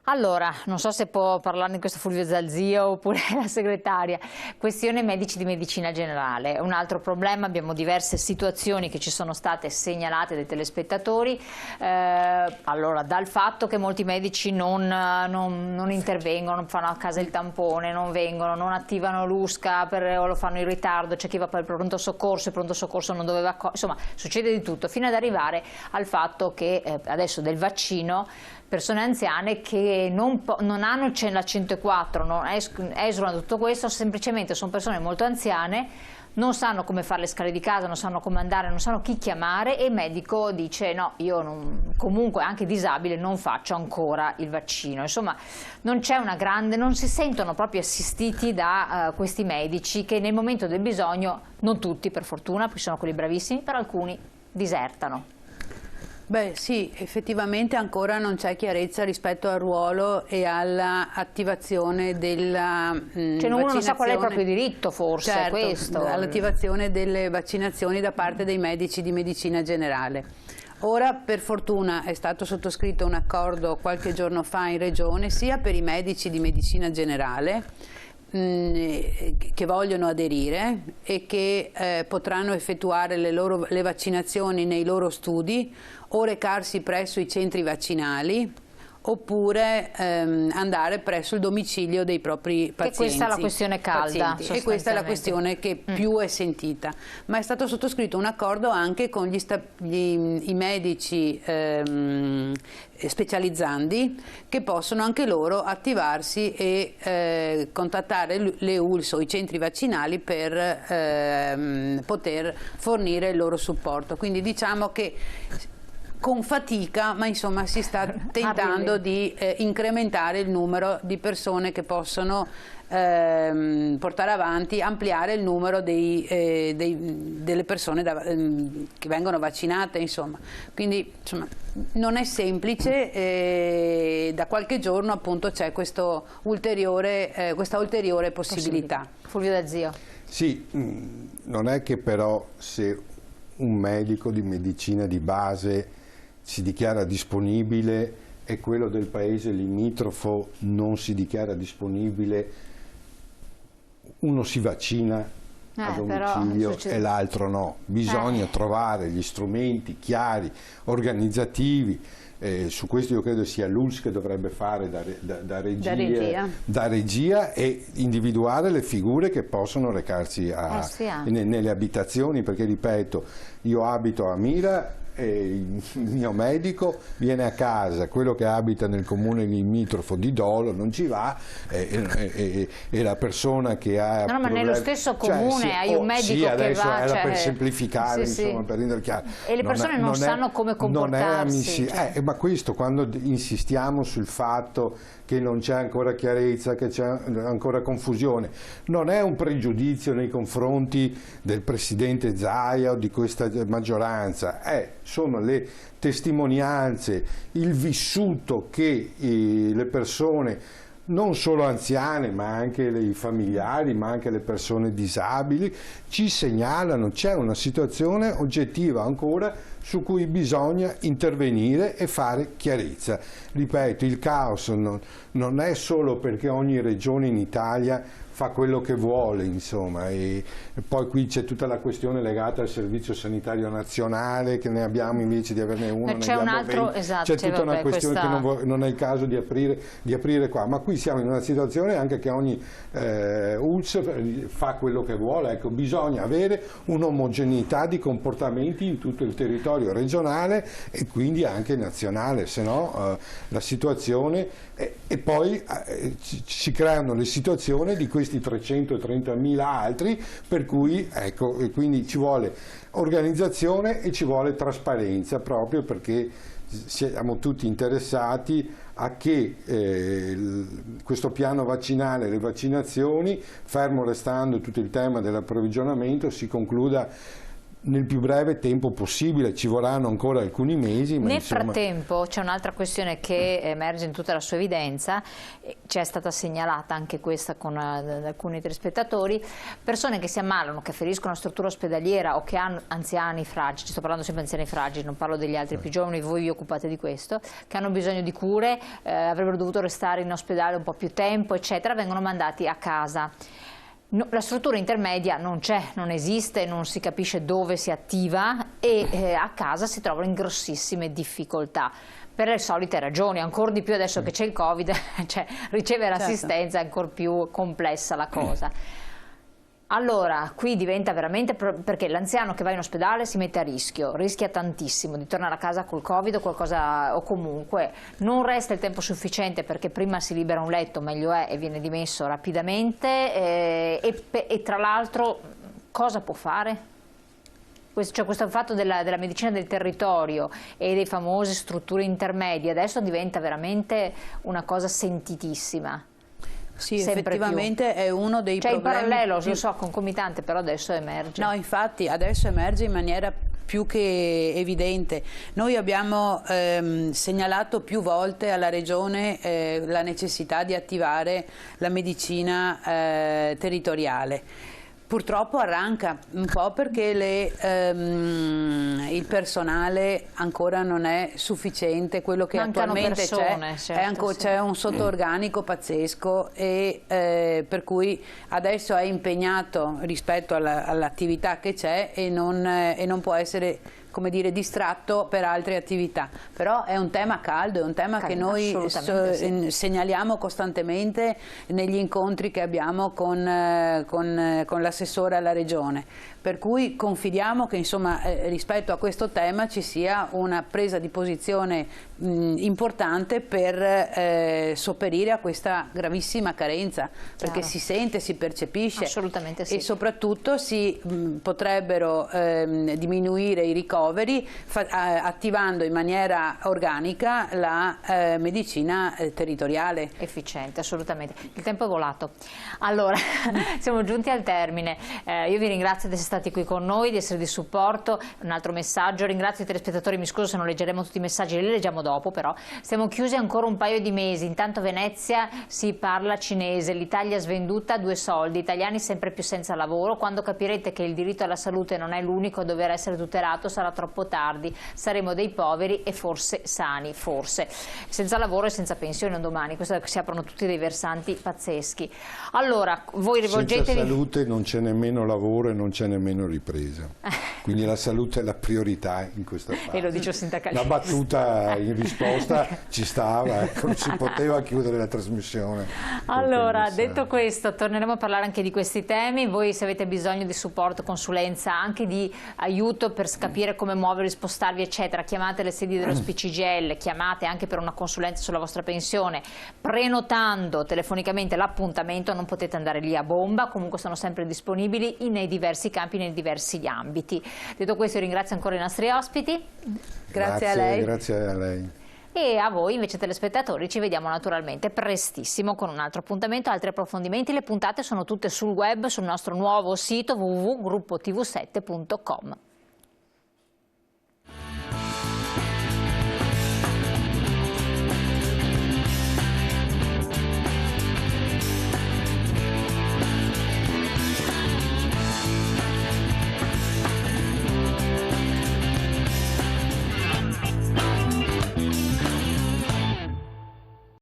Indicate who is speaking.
Speaker 1: Allora, non so se può parlarne questo Fulvio Zalzio oppure la segretaria, questione medici di medicina generale. Un altro problema, abbiamo diverse situazioni che ci sono state segnalate dai telespettatori, allora dal fatto che molti medici non intervengono, non fanno a casa il tampone, non vengono, non attivano l'USCA o lo fanno in ritardo, c'è chi va per il pronto soccorso non doveva, insomma succede di tutto, fino ad arrivare al fatto che adesso del vaccino, persone anziane che non hanno la 104, non esulano da tutto questo, semplicemente sono persone molto anziane, non sanno come fare le scale di casa, non sanno come andare, non sanno chi chiamare e il medico dice no, io comunque anche disabile non faccio ancora il vaccino. Insomma, non c'è una grande, non si sentono proprio assistiti da questi medici che nel momento del bisogno, non tutti per fortuna, perché sono quelli bravissimi, per alcuni disertano.
Speaker 2: Beh sì, effettivamente ancora non c'è chiarezza rispetto al ruolo e all'attivazione della
Speaker 1: cioè uno non sa qual è il proprio diritto, forse,
Speaker 2: certo,
Speaker 1: questo.
Speaker 2: All'attivazione delle vaccinazioni da parte dei medici di medicina generale. Ora per fortuna è stato sottoscritto un accordo qualche giorno fa in Regione sia per i medici di medicina generale che vogliono aderire e che potranno effettuare le vaccinazioni nei loro studi o recarsi presso i centri vaccinali oppure andare presso il domicilio dei propri pazienti.
Speaker 1: E questa è la questione calda.
Speaker 2: E questa è la questione che più è sentita. Ma è stato sottoscritto un accordo anche con i medici specializzandi che possono anche loro attivarsi e contattare le ULSS o i centri vaccinali per poter fornire il loro supporto. Quindi diciamo che con fatica, ma insomma si sta tentando di incrementare il numero di persone che possono portare avanti, ampliare il numero delle persone che vengono vaccinate, insomma. Quindi insomma, non è semplice, da qualche giorno appunto c'è questa ulteriore possibilità.
Speaker 1: Fulvio D'Azio.
Speaker 3: Sì, non è che però se un medico di medicina di base si dichiara disponibile e quello del paese limitrofo non si dichiara disponibile, uno si vaccina a domicilio e l'altro no. Bisogna trovare gli strumenti chiari, organizzativi. Su questo io credo sia l'ULSS che dovrebbe fare da regia e individuare le figure che possono recarsi nelle abitazioni, perché ripeto, io abito a Mira e il mio medico viene a casa, quello che abita nel comune limitrofo di Dolo non ci va e la persona che ha
Speaker 1: ma nello stesso comune hai un medico che va,
Speaker 3: era per semplificare, insomma, per rendere chiaro,
Speaker 1: e le persone non sanno come comportarsi,
Speaker 3: ma questo, quando insistiamo sul fatto che non c'è ancora chiarezza, che c'è ancora confusione, non è un pregiudizio nei confronti del Presidente Zaia o di questa maggioranza, sono le testimonianze, il vissuto che le persone, non solo anziane ma anche i familiari, ma anche le persone disabili, ci segnalano. C'è una situazione oggettiva ancora su cui bisogna intervenire e fare chiarezza. Ripeto, il caos non è solo perché ogni regione in Italia fa quello che vuole, insomma, e poi qui c'è tutta la questione legata al Servizio Sanitario Nazionale, che ne abbiamo invece di averne uno,
Speaker 1: c'è un altro, esatto,
Speaker 3: c'è tutta una questione che non è il caso di aprire qua, ma qui siamo in una situazione anche che ogni ULSS fa quello che vuole. Ecco, bisogna avere un'omogeneità di comportamenti in tutto il territorio regionale e quindi anche nazionale, se no la situazione e poi si creano le situazioni di questi 330.000 altri, per cui ecco, quindi ci vuole organizzazione e ci vuole trasparenza, proprio perché siamo tutti interessati a che questo piano vaccinale, le vaccinazioni, fermo restando tutto il tema dell'approvvigionamento, si concluda nel più breve tempo possibile, ci vorranno ancora alcuni mesi. Ma
Speaker 1: nel
Speaker 3: insomma...
Speaker 1: frattempo c'è un'altra questione che emerge in tutta la sua evidenza, ci è stata segnalata anche questa da alcuni telespettatori, persone che si ammalano, che afferiscono a struttura ospedaliera o che hanno anziani fragili, sto parlando sempre di anziani fragili, non parlo degli altri più giovani, voi vi occupate di questo, che hanno bisogno di cure, avrebbero dovuto restare in ospedale un po' più tempo, eccetera, vengono mandati a casa. No, la struttura intermedia non c'è, non esiste, non si capisce dove si attiva e a casa si trovano in grossissime difficoltà per le solite ragioni, ancora di più adesso che c'è il Covid, cioè ricevere assistenza è ancora più complessa la cosa. Allora, qui diventa veramente, perché l'anziano che va in ospedale si mette a rischio, rischia tantissimo di tornare a casa col Covid o qualcosa, o comunque non resta il tempo sufficiente perché prima si libera un letto, meglio è, e viene dimesso rapidamente e tra l'altro cosa può fare? Cioè questo fatto della medicina del territorio e dei famosi strutture intermedie adesso diventa veramente una cosa sentitissima.
Speaker 2: Sì, effettivamente più. È uno dei problemi.
Speaker 1: Cioè in parallelo, lo so, concomitante, però adesso emerge.
Speaker 2: No, infatti adesso emerge in maniera più che evidente. Noi abbiamo segnalato più volte alla Regione la necessità di attivare la medicina territoriale. Purtroppo arranca un po' perché il personale ancora non è sufficiente, quello che
Speaker 1: mancano
Speaker 2: attualmente c'è un sottoorganico pazzesco e per cui adesso è impegnato rispetto all'attività che c'è e non può essere, come dire, distratto per altre attività, però è un tema caldo, è un tema che noi segnaliamo costantemente negli incontri che abbiamo con l'assessore alla Regione, per cui confidiamo che insomma rispetto a questo tema ci sia una presa di posizione importante per sopperire a questa gravissima carenza, perché si sente, si percepisce.
Speaker 1: Assolutamente sì.
Speaker 2: E soprattutto si potrebbero diminuire i ricoveri attivando in maniera organica la medicina territoriale.
Speaker 1: Efficiente, assolutamente. Il tempo è volato. Allora, siamo giunti al termine. Io vi ringrazio di essere stati qui con noi, di essere di supporto. Un altro messaggio, ringrazio i telespettatori, mi scuso se non leggeremo tutti i messaggi, li leggiamo dopo però. Siamo chiusi ancora un paio di mesi, intanto Venezia si parla cinese, l'Italia svenduta, 2 soldi, italiani sempre più senza lavoro. Quando capirete che il diritto alla salute non è l'unico a dover essere tutelato sarà troppo tardi, saremo dei poveri e forse sani, forse, senza lavoro e senza pensione un domani, questo è che si aprono tutti dei versanti pazzeschi. Allora, voi rivolgetevi...
Speaker 3: Senza salute non c'è nemmeno lavoro e non c'è nemmeno ripresa, quindi la salute è la priorità in questa fase.
Speaker 1: E lo dice il sindacalista.
Speaker 3: La battuta in risposta ci stava, ecco, non si poteva chiudere la trasmissione.
Speaker 1: Allora, detto questo, torneremo a parlare anche di questi temi. Voi, se avete bisogno di supporto, consulenza, anche di aiuto per capire come muovervi, spostarvi eccetera, chiamate le sedi dello SPCGL, chiamate anche per una consulenza sulla vostra pensione, prenotando telefonicamente l'appuntamento, non potete andare lì a bomba, comunque sono sempre disponibili nei diversi campi, nei diversi ambiti. Detto questo, ringrazio ancora i nostri ospiti. Grazie a lei.
Speaker 3: Grazie a lei.
Speaker 1: E a voi invece telespettatori ci vediamo naturalmente prestissimo con un altro appuntamento, altri approfondimenti. Le puntate sono tutte sul web, sul nostro nuovo sito www.gruppotv7.com.